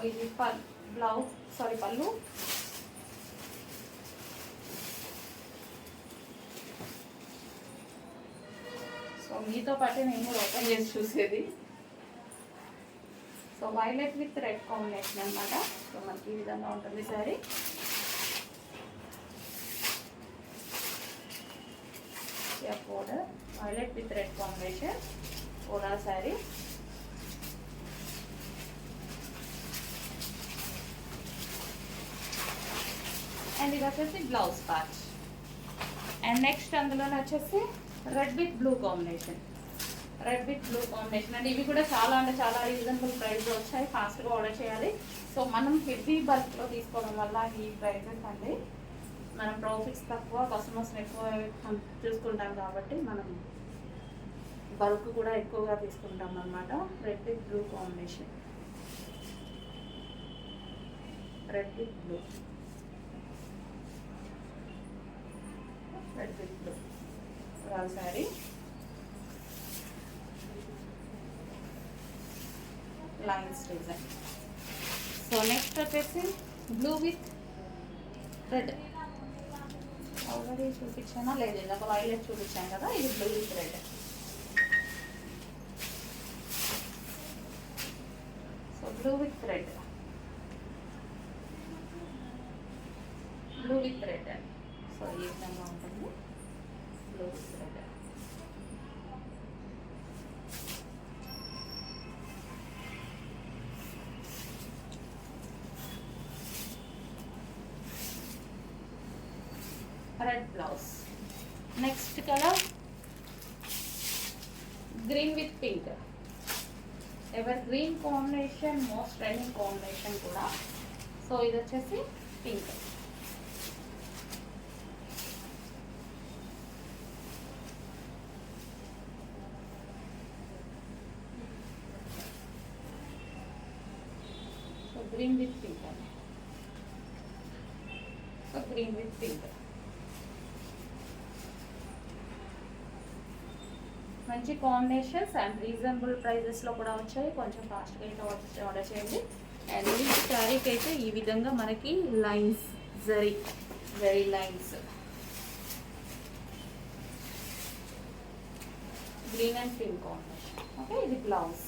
ఇది బ్లౌజ్ పళ్ళు. సో మీతో పాటు నేను కూడా ఓపెన్ చేసి చూసేది. So violet with red combination అనమాట. సో మనకి ఈ విధంగా ఉంటుంది sari. Border violet with red combination overall sari. And ఇది వచ్చేసి బ్లౌజ్ పార్ట్. అండ్ నెక్స్ట్ అందులోనే వచ్చేసి red with blue combination. And ఇవి కూడా చాలా రీజనబుల్ ప్రైస్లో వచ్చాయి. ఫాస్ట్గా ఆర్డర్ చేయాలి. సో మనం హెవీ బల్క్లో తీసుకోవడం వల్ల ఈ ప్రైజెస్ అండి, మనం ప్రాఫిట్స్ తక్కువ, కస్టమర్స్ని ఎక్కువ చూసుకుంటాం కాబట్టి మనం బల్క్ కూడా ఎక్కువగా తీసుకుంటాం అన్నమాట. Red with blue combination. Red with blue రాల్ sari. Lines design. So next వచ్చేసి బ్లూ విత్ రెడ్. ఆల్రెడీ చూపించానా లేదు, ఇది ఒక వైలెట్ చూపించాను కదా, ఇది blue with red. So blue with red so ఈ విధంగా ఉంటుంది blue with red. Red blouse. Next colour green with pink. Evergreen combination, most trending combination కూడా. సో ఇది వచ్చేసి pink. So green with pink అండి. సో గ్రీన్ విత్ పింక్ మంచి combinations and reasonable ప్రైజెస్లో కూడా వచ్చాయి. కొంచెం ఫాస్ట్గా అయితే ఆర్డర్ చేయండి. అండ్ ఈ శారీకి అయితే ఈ విధంగా మనకి lines, zari lines, green and pink combination. Okay, ఇది బ్లౌజ్.